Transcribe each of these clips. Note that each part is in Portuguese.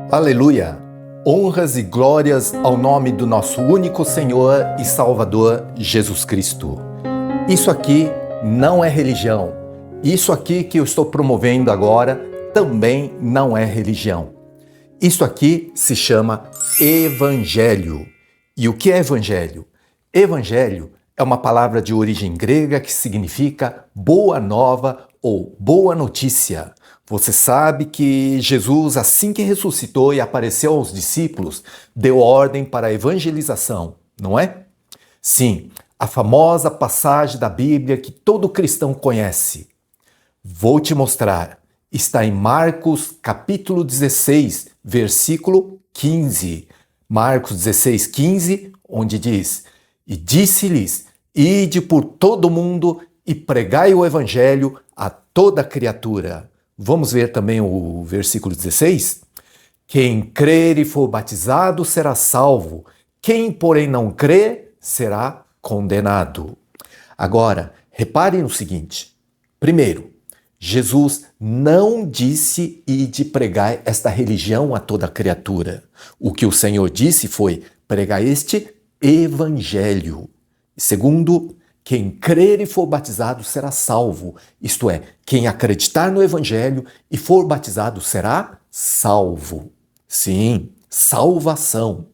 Aleluia! Honras e glórias ao nome do nosso único Senhor e Salvador, Jesus Cristo. Isso aqui não é religião. Isso aqui que eu estou promovendo agora também não é religião. Isso aqui se chama Evangelho. E o que é Evangelho? Evangelho é uma palavra de origem grega que significa boa nova ou boa notícia. Você sabe que Jesus, assim que ressuscitou e apareceu aos discípulos, deu ordem para a evangelização, não é? Sim, a famosa passagem da Bíblia que todo cristão conhece. Vou te mostrar. Está em Marcos capítulo 16, versículo 15. Marcos 16, 15, onde diz: E disse-lhes, ide por todo o mundo e pregai o evangelho a toda criatura. Vamos ver também o versículo 16? Quem crer e for batizado será salvo, quem, porém, não crer será condenado. Agora, reparem no seguinte. Primeiro, Jesus não disse ide pregar esta religião a toda criatura. O que o Senhor disse foi pregar este evangelho. Segundo, quem crer e for batizado será salvo. Isto é, quem acreditar no evangelho e for batizado será salvo. Sim, salvação.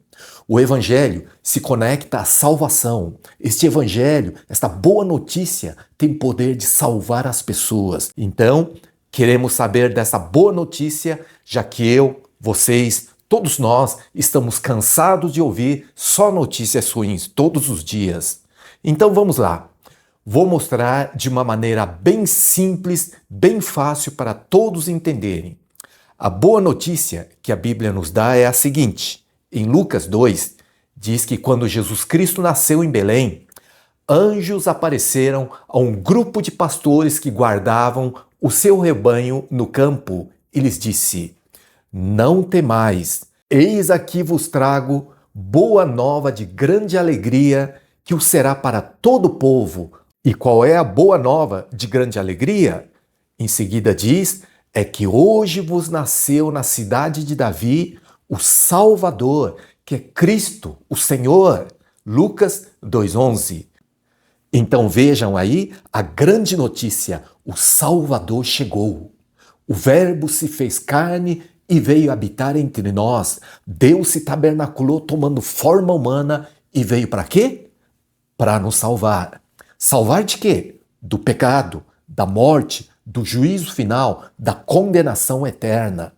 O evangelho se conecta à salvação. Este evangelho, esta boa notícia, tem poder de salvar as pessoas. Então, queremos saber dessa boa notícia, já que eu, vocês, todos nós estamos cansados de ouvir só notícias ruins todos os dias. Então vamos lá. Vou mostrar de uma maneira bem simples, bem fácil para todos entenderem. A boa notícia que a Bíblia nos dá é a seguinte. Em Lucas 2, diz que quando Jesus Cristo nasceu em Belém, anjos apareceram a um grupo de pastores que guardavam o seu rebanho no campo e lhes disse: Não temais, eis aqui vos trago boa nova de grande alegria que o será para todo o povo. E qual é a boa nova de grande alegria? Em seguida diz, é que hoje vos nasceu na cidade de Davi o Salvador, que é Cristo, o Senhor. Lucas 2,11. Então vejam aí a grande notícia, o Salvador chegou. O Verbo se fez carne e veio habitar entre nós. Deus se tabernaculou tomando forma humana e veio para quê? Para nos salvar. Salvar de quê? Do pecado, da morte, do juízo final, da condenação eterna.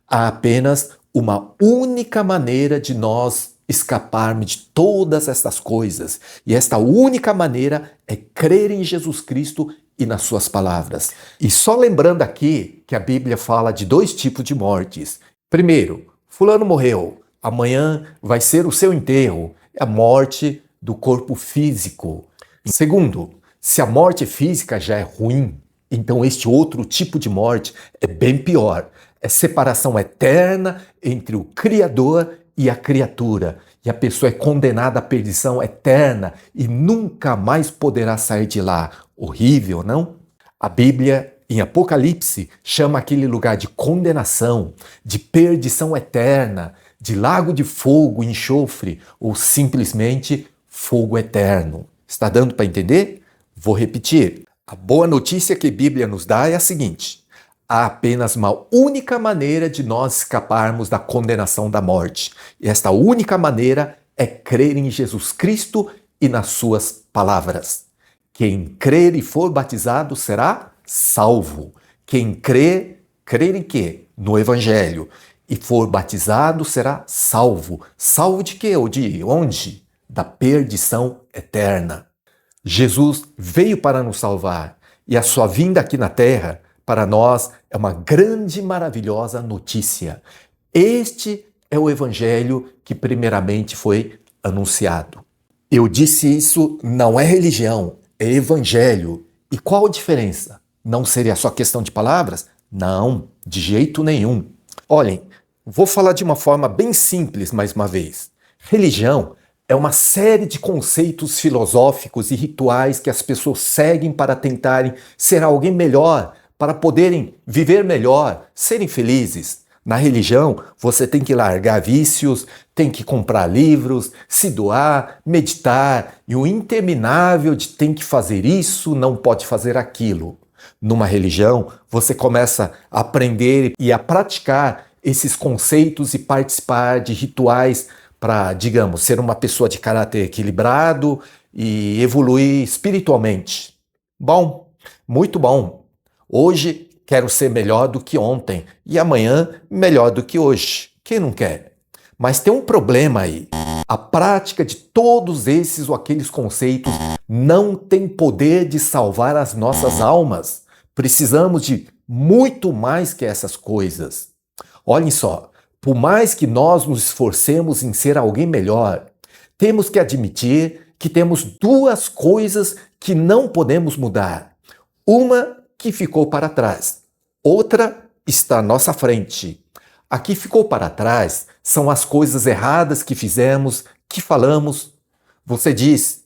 Há apenas uma única maneira de nós escaparmos de todas essas coisas. E esta única maneira é crer em Jesus Cristo e nas suas palavras. E só lembrando aqui que a Bíblia fala de dois tipos de mortes. Primeiro, fulano morreu, amanhã vai ser o seu enterro. É a morte do corpo físico. Segundo, se a morte física já é ruim, então este outro tipo de morte é bem pior. É separação eterna entre o Criador e a criatura. E a pessoa é condenada à perdição eterna e nunca mais poderá sair de lá. Horrível, não? A Bíblia, em Apocalipse, chama aquele lugar de condenação, de perdição eterna, de lago de fogo e enxofre, ou simplesmente fogo eterno. Está dando para entender? Vou repetir. A boa notícia que a Bíblia nos dá é a seguinte. Há apenas uma única maneira de nós escaparmos da condenação da morte. E esta única maneira é crer em Jesus Cristo e nas suas palavras. Quem crer e for batizado será salvo. Quem crer em quê? No Evangelho. E for batizado será salvo. Salvo de quê ou de onde? Da perdição eterna. Jesus veio para nos salvar e a sua vinda aqui na terra, para nós, é uma grande e maravilhosa notícia. Este é o evangelho que primeiramente foi anunciado. Eu disse isso, não é religião, é evangelho. E qual a diferença? Não seria só questão de palavras? Não, de jeito nenhum. Olhem, vou falar de uma forma bem simples mais uma vez. Religião é uma série de conceitos filosóficos e rituais que as pessoas seguem para tentarem ser alguém melhor, para poderem viver melhor, serem felizes. Na religião, você tem que largar vícios, tem que comprar livros, se doar, meditar, e o interminável de tem que fazer isso, não pode fazer aquilo. Numa religião, você começa a aprender e a praticar esses conceitos e participar de rituais para, digamos, ser uma pessoa de caráter equilibrado e evoluir espiritualmente. Bom, muito bom. Hoje quero ser melhor do que ontem e amanhã melhor do que hoje. Quem não quer? Mas tem um problema aí. A prática de todos esses ou aqueles conceitos não tem poder de salvar as nossas almas. Precisamos de muito mais que essas coisas. Olhem só, por mais que nós nos esforcemos em ser alguém melhor, temos que admitir que temos duas coisas que não podemos mudar. Uma que ficou para trás, outra está à nossa frente. A que ficou para trás são as coisas erradas que fizemos, que falamos. Você diz,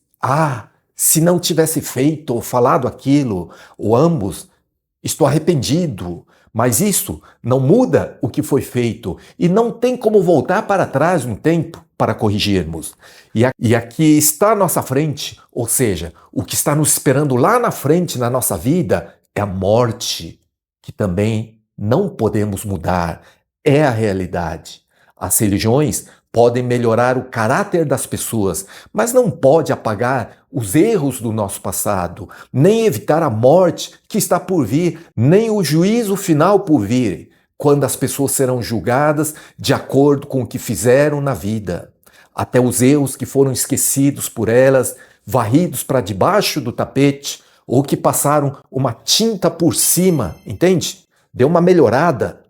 se não tivesse feito ou falado aquilo, ou ambos, estou arrependido. Mas isso não muda o que foi feito e não tem como voltar para trás no tempo para corrigirmos. E aqui está à nossa frente, ou seja, o que está nos esperando lá na frente na nossa vida é a morte, que também não podemos mudar. É a realidade. As religiões podem melhorar o caráter das pessoas, mas não pode apagar os erros do nosso passado, nem evitar a morte que está por vir, nem o juízo final por vir, quando as pessoas serão julgadas de acordo com o que fizeram na vida. Até os erros que foram esquecidos por elas, varridos para debaixo do tapete, ou que passaram uma tinta por cima, entende? Deu uma melhorada.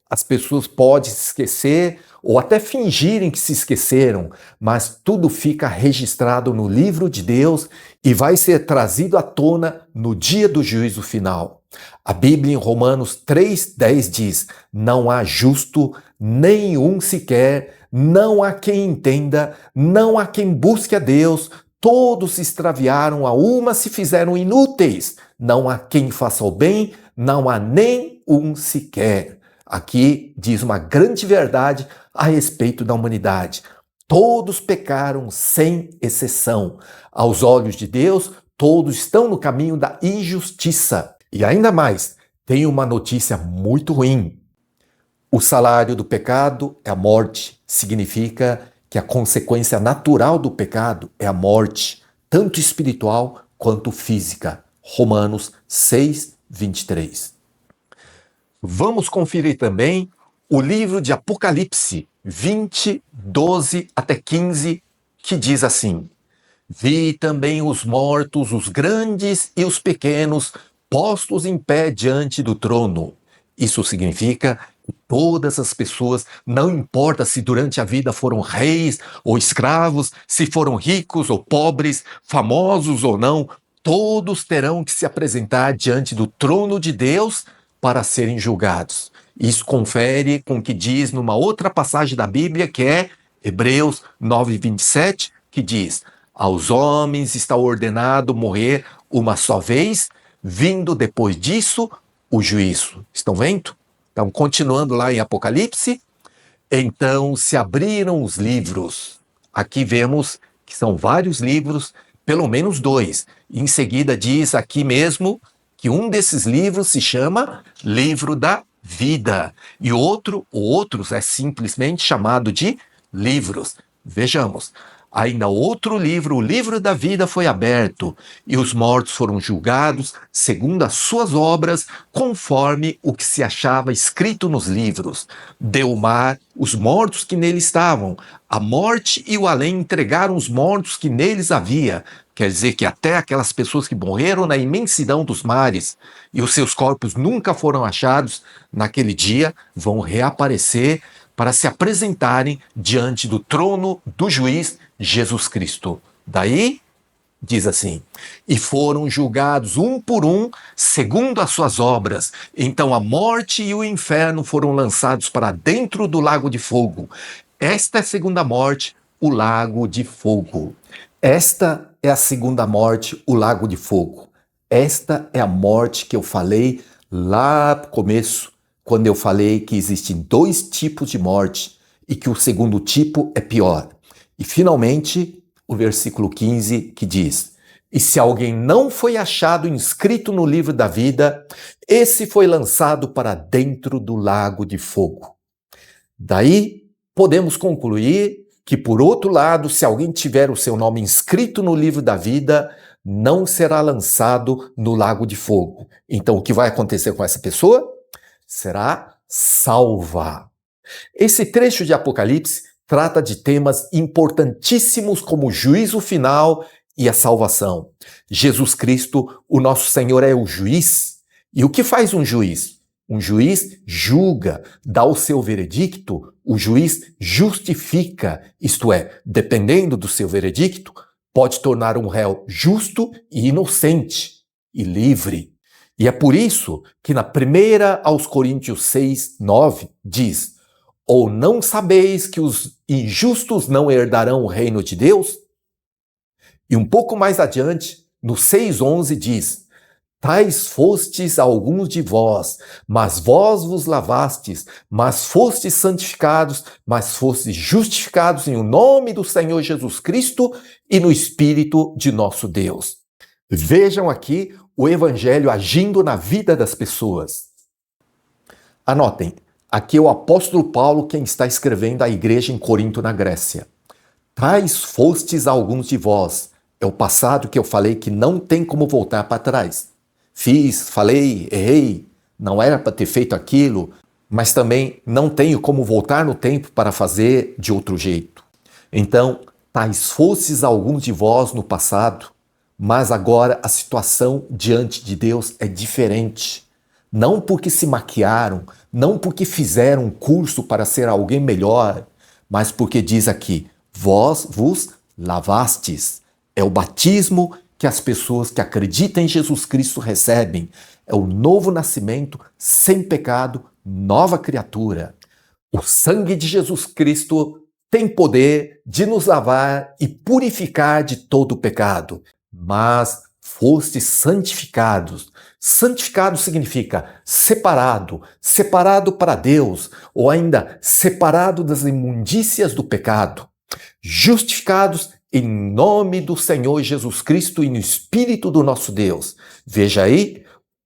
As pessoas podem se esquecer ou até fingirem que se esqueceram, mas tudo fica registrado no livro de Deus e vai ser trazido à tona no dia do juízo final. A Bíblia em Romanos 3,10 diz: não há justo nenhum sequer, não há quem entenda, não há quem busque a Deus, todos se extraviaram, a uma se fizeram inúteis, não há quem faça o bem, não há nem um sequer. Aqui diz uma grande verdade a respeito da humanidade. Todos pecaram sem exceção. Aos olhos de Deus, todos estão no caminho da injustiça. E ainda mais, tem uma notícia muito ruim. O salário do pecado é a morte. Significa que a consequência natural do pecado é a morte, tanto espiritual quanto física. Romanos 6:23. Vamos conferir também o livro de Apocalipse 20, 12 até 15, que diz assim: vi também os mortos, os grandes e os pequenos, postos em pé diante do trono. Isso significa que todas as pessoas, não importa se durante a vida foram reis ou escravos, se foram ricos ou pobres, famosos ou não, todos terão que se apresentar diante do trono de Deus para serem julgados. Isso confere com o que diz numa outra passagem da Bíblia, que é Hebreus 9:27, que diz: aos homens está ordenado morrer uma só vez, vindo depois disso o juízo. Estão vendo? Então, continuando lá em Apocalipse, então se abriram os livros. Aqui vemos que são vários livros, pelo menos dois. Em seguida diz aqui mesmo que um desses livros se chama Livro da Vida e outros é simplesmente chamado de livros. Vejamos, ainda outro livro, o livro da vida, foi aberto e os mortos foram julgados segundo as suas obras, conforme o que se achava escrito nos livros. Deu o mar os mortos que nele estavam, a morte e o além entregaram os mortos que neles havia. Quer dizer que até aquelas pessoas que morreram na imensidão dos mares e os seus corpos nunca foram achados, naquele dia vão reaparecer para se apresentarem diante do trono do juiz Jesus Cristo. Daí, diz assim: e foram julgados um por um, segundo as suas obras. Então a morte e o inferno foram lançados para dentro do lago de fogo. Esta é a segunda morte, o lago de fogo. Esta é a segunda morte, o lago de fogo. Esta é a morte que eu falei lá no começo, quando eu falei que existem dois tipos de morte e que o segundo tipo é pior. E finalmente, o versículo 15 que diz: e se alguém não foi achado inscrito no livro da vida, esse foi lançado para dentro do lago de fogo. Daí, podemos concluir que, por outro lado, se alguém tiver o seu nome inscrito no livro da vida, não será lançado no lago de fogo. Então, o que vai acontecer com essa pessoa? Será salva. Esse trecho de Apocalipse trata de temas importantíssimos como o juízo final e a salvação. Jesus Cristo, o nosso Senhor, é o juiz. E o que faz um juiz? Um juiz julga, dá o seu veredicto, o juiz justifica, isto é, dependendo do seu veredicto, pode tornar um réu justo e inocente e livre. E é por isso que na 1 aos Coríntios 6, 9, diz: ou não sabeis que os injustos não herdarão o reino de Deus? E um pouco mais adiante, no 6:11 diz: tais fostes alguns de vós, mas vós vos lavastes, mas fostes santificados, mas fostes justificados em o nome do Senhor Jesus Cristo e no Espírito de nosso Deus. Vejam aqui o Evangelho agindo na vida das pessoas. Anotem, aqui é o apóstolo Paulo quem está escrevendo à igreja em Corinto, na Grécia. Tais fostes alguns de vós. É o passado que eu falei que não tem como voltar para trás. Fiz, falei, errei, não era para ter feito aquilo, mas também não tenho como voltar no tempo para fazer de outro jeito. Então, tais fostes alguns de vós no passado, mas agora a situação diante de Deus é diferente. Não porque se maquiaram, não porque fizeram um curso para ser alguém melhor, mas porque diz aqui: vós vos lavastes. É o batismo que as pessoas que acreditam em Jesus Cristo recebem. É o novo nascimento, sem pecado, nova criatura. O sangue de Jesus Cristo tem poder de nos lavar e purificar de todo o pecado. Mas fostes santificados. Santificado significa separado, separado para Deus, ou ainda separado das imundícias do pecado. Justificados em nome do Senhor Jesus Cristo e no Espírito do nosso Deus. Veja aí,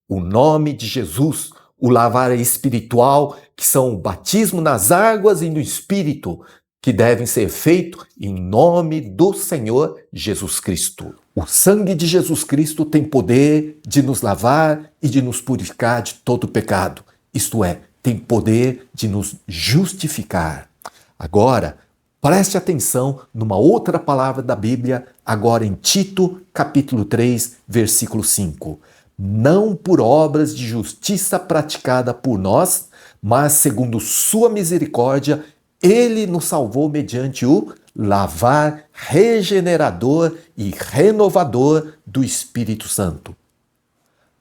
o nome de Jesus, o lavar espiritual, que são o batismo nas águas e no Espírito, que devem ser feitos em nome do Senhor Jesus Cristo. O sangue de Jesus Cristo tem poder de nos lavar e de nos purificar de todo pecado. Isto é, tem poder de nos justificar. Agora, preste atenção numa outra palavra da Bíblia, agora em Tito, capítulo 3, versículo 5. Não por obras de justiça praticada por nós, mas segundo sua misericórdia, ele nos salvou mediante o lavar regenerador e renovador do Espírito Santo.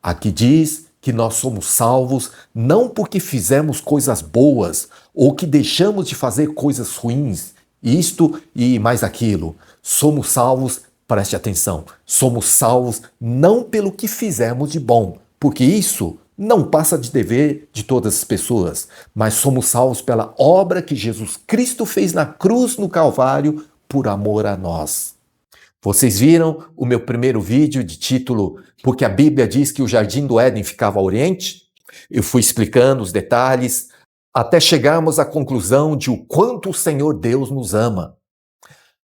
Aqui diz que nós somos salvos não porque fizemos coisas boas ou que deixamos de fazer coisas ruins, isto e mais aquilo. Somos salvos, preste atenção, somos salvos não pelo que fizemos de bom, porque isso não passa de dever de todas as pessoas, mas somos salvos pela obra que Jesus Cristo fez na cruz no Calvário por amor a nós. Vocês viram o meu primeiro vídeo de título Porque a Bíblia diz que o Jardim do Éden ficava ao Oriente? Eu fui explicando os detalhes até chegarmos à conclusão de o quanto o Senhor Deus nos ama.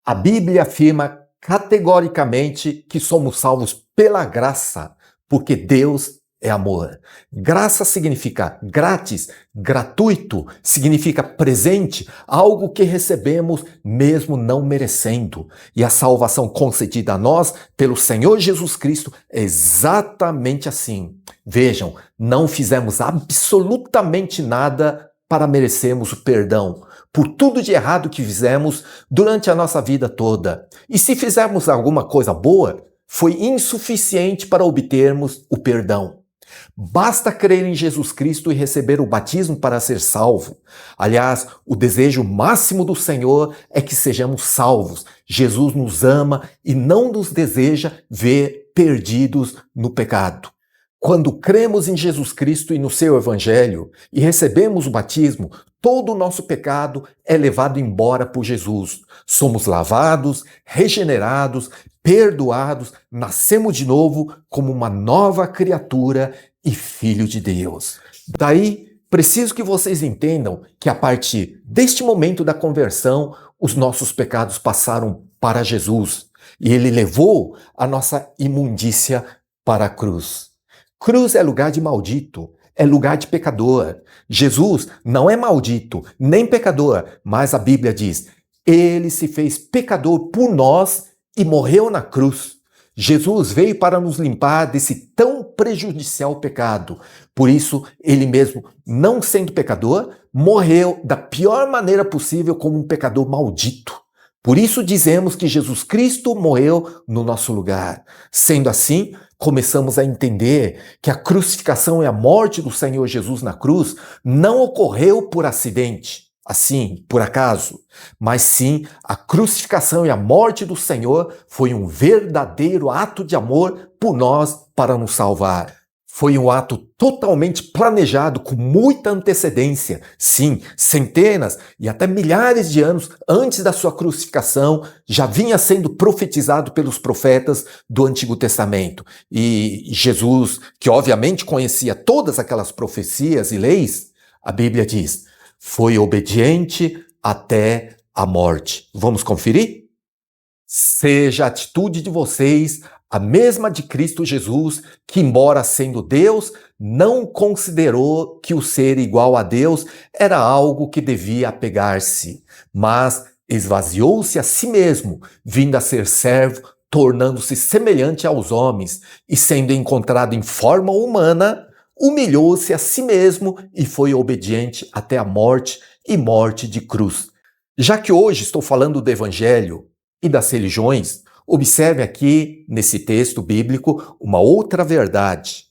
A Bíblia afirma categoricamente que somos salvos pela graça, porque Deus é amor. Graça significa grátis, gratuito, significa presente, algo que recebemos mesmo não merecendo. E a salvação concedida a nós pelo Senhor Jesus Cristo é exatamente assim. Vejam, não fizemos absolutamente nada para merecermos o perdão por tudo de errado que fizemos durante a nossa vida toda. E se fizermos alguma coisa boa, foi insuficiente para obtermos o perdão. Basta crer em Jesus Cristo e receber o batismo para ser salvo. Aliás, o desejo máximo do Senhor é que sejamos salvos. Jesus nos ama e não nos deseja ver perdidos no pecado. Quando cremos em Jesus Cristo e no seu Evangelho e recebemos o batismo, todo o nosso pecado é levado embora por Jesus. Somos lavados, regenerados, perdoados, nascemos de novo como uma nova criatura e filho de Deus. Daí, preciso que vocês entendam que a partir deste momento da conversão, os nossos pecados passaram para Jesus e ele levou a nossa imundícia para a cruz. Cruz é lugar de maldito, é lugar de pecador. Jesus não é maldito, nem pecador, mas a Bíblia diz, ele se fez pecador por nós e morreu na cruz. Jesus veio para nos limpar desse tão prejudicial pecado. Por isso, ele mesmo, não sendo pecador, morreu da pior maneira possível como um pecador maldito. Por isso dizemos que Jesus Cristo morreu no nosso lugar. Sendo assim, começamos a entender que a crucificação e a morte do Senhor Jesus na cruz não ocorreu por acidente, assim, por acaso, mas sim a crucificação e a morte do Senhor foi um verdadeiro ato de amor por nós para nos salvar. Foi um ato totalmente planejado, com muita antecedência. Sim, centenas e até milhares de anos antes da sua crucificação, já vinha sendo profetizado pelos profetas do Antigo Testamento. E Jesus, que obviamente conhecia todas aquelas profecias e leis, a Bíblia diz, foi obediente até a morte. Vamos conferir? Seja a atitude de vocês a mesma de Cristo Jesus, que, embora sendo Deus, não considerou que o ser igual a Deus era algo que devia apegar-se, mas esvaziou-se a si mesmo, vindo a ser servo, tornando-se semelhante aos homens, e sendo encontrado em forma humana, humilhou-se a si mesmo e foi obediente até a morte e morte de cruz. Já que hoje estou falando do Evangelho e das religiões, observe aqui, nesse texto bíblico, uma outra verdade.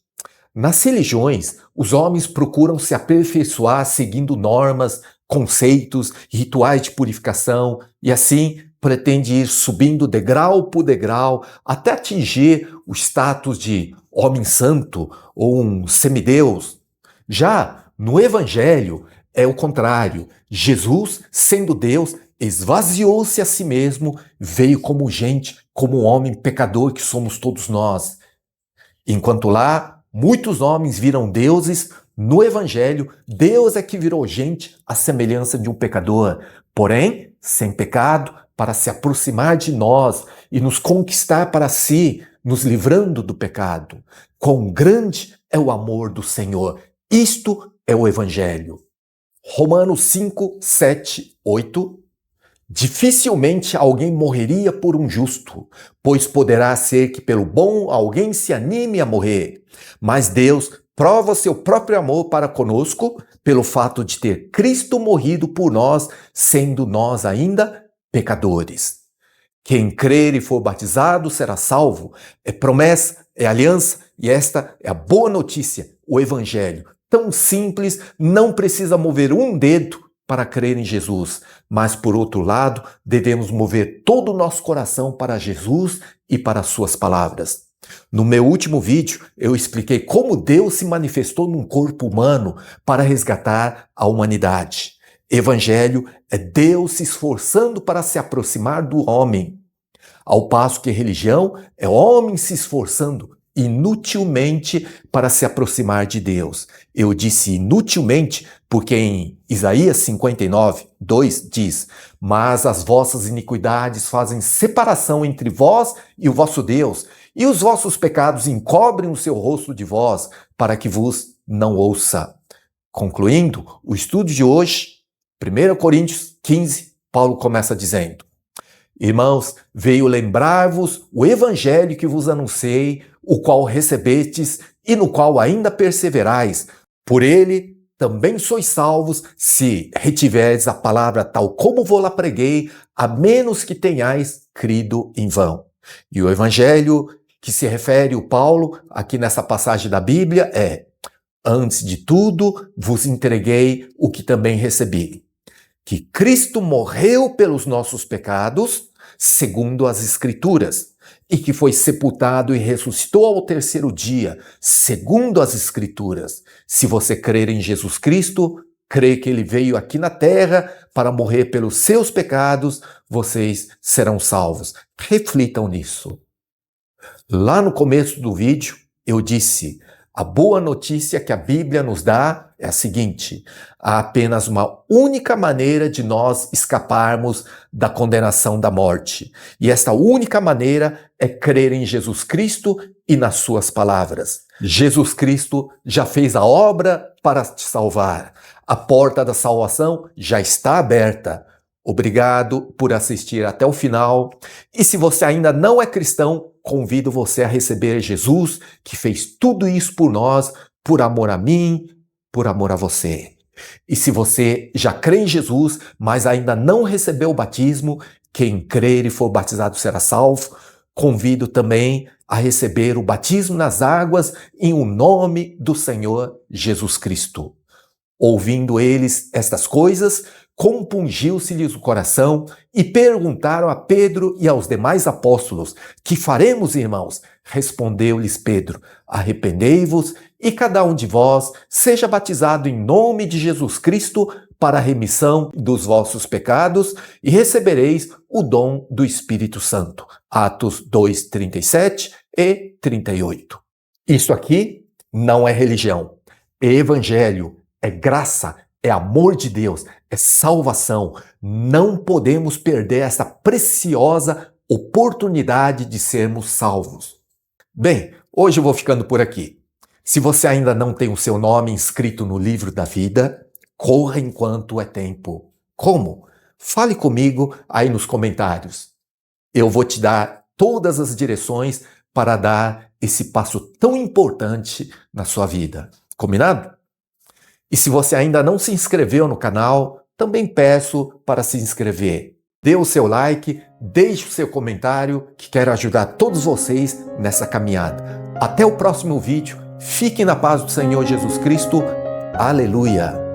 Nas religiões, os homens procuram se aperfeiçoar seguindo normas, conceitos, rituais de purificação e assim pretende ir subindo degrau por degrau até atingir o status de homem santo ou um semideus. Já no Evangelho é o contrário. Jesus, sendo Deus, esvaziou-se a si mesmo, veio como gente, como um homem pecador que somos todos nós. Enquanto lá, muitos homens viram deuses, no Evangelho, Deus é que virou gente à semelhança de um pecador, porém, sem pecado, para se aproximar de nós e nos conquistar para si, nos livrando do pecado. Quão grande é o amor do Senhor! Isto é o Evangelho. Romanos 5, 7, 8. Dificilmente alguém morreria por um justo, pois poderá ser que pelo bom alguém se anime a morrer. Mas Deus prova seu próprio amor para conosco pelo fato de ter Cristo morrido por nós, sendo nós ainda pecadores. Quem crer e for batizado será salvo. É promessa, é aliança e esta é a boa notícia, o Evangelho. Tão simples, não precisa mover um dedo para crer em Jesus, mas por outro lado, devemos mover todo o nosso coração para Jesus e para as suas palavras. No meu último vídeo, eu expliquei como Deus se manifestou num corpo humano para resgatar a humanidade. Evangelho é Deus se esforçando para se aproximar do homem, ao passo que religião é homem se esforçando inutilmente para se aproximar de Deus. Eu disse inutilmente porque em Isaías 59, 2 diz: mas as vossas iniquidades fazem separação entre vós e o vosso Deus, e os vossos pecados encobrem o seu rosto de vós, para que vos não ouça. Concluindo o estudo de hoje, 1 Coríntios 15, Paulo começa dizendo: irmãos, veio lembrar-vos o evangelho que vos anunciei, o qual recebestes e no qual ainda perseverais. Por ele também sois salvos, se retiverdes a palavra tal como vou-la preguei, a menos que tenhais crido em vão. E o evangelho que se refere o Paulo aqui nessa passagem da Bíblia é: antes de tudo vos entreguei o que também recebi, que Cristo morreu pelos nossos pecados, segundo as Escrituras, e que foi sepultado e ressuscitou ao terceiro dia, segundo as Escrituras. Se você crer em Jesus Cristo, crê que ele veio aqui na terra para morrer pelos seus pecados, vocês serão salvos. Reflitam nisso. Lá no começo do vídeo, eu disse: a boa notícia que a Bíblia nos dá é a seguinte: há apenas uma única maneira de nós escaparmos da condenação da morte. E esta única maneira é crer em Jesus Cristo e nas suas palavras. Jesus Cristo já fez a obra para te salvar. A porta da salvação já está aberta. Obrigado por assistir até o final. E se você ainda não é cristão, convido você a receber Jesus, que fez tudo isso por nós, por amor a mim, por amor a você. E se você já crê em Jesus, mas ainda não recebeu o batismo, quem crer e for batizado será salvo, convido também a receber o batismo nas águas em o nome do Senhor Jesus Cristo. Ouvindo eles estas coisas, compungiu-se-lhes o coração e perguntaram a Pedro e aos demais apóstolos: que faremos, irmãos? Respondeu-lhes Pedro: arrependei-vos e cada um de vós seja batizado em nome de Jesus Cristo para a remissão dos vossos pecados e recebereis o dom do Espírito Santo. Atos 2, 37 e 38. Isso aqui não é religião, é evangelho, é graça, é amor de Deus, é salvação. Não podemos perder essa preciosa oportunidade de sermos salvos. Bem, hoje eu vou ficando por aqui. Se você ainda não tem o seu nome inscrito no livro da vida, corra enquanto é tempo. Como? Fale comigo aí nos comentários. Eu vou te dar todas as direções para dar esse passo tão importante na sua vida. Combinado? E se você ainda não se inscreveu no canal, também peço para se inscrever. Dê o seu like, deixe o seu comentário, que quero ajudar todos vocês nessa caminhada. Até o próximo vídeo. Fique na paz do Senhor Jesus Cristo. Aleluia!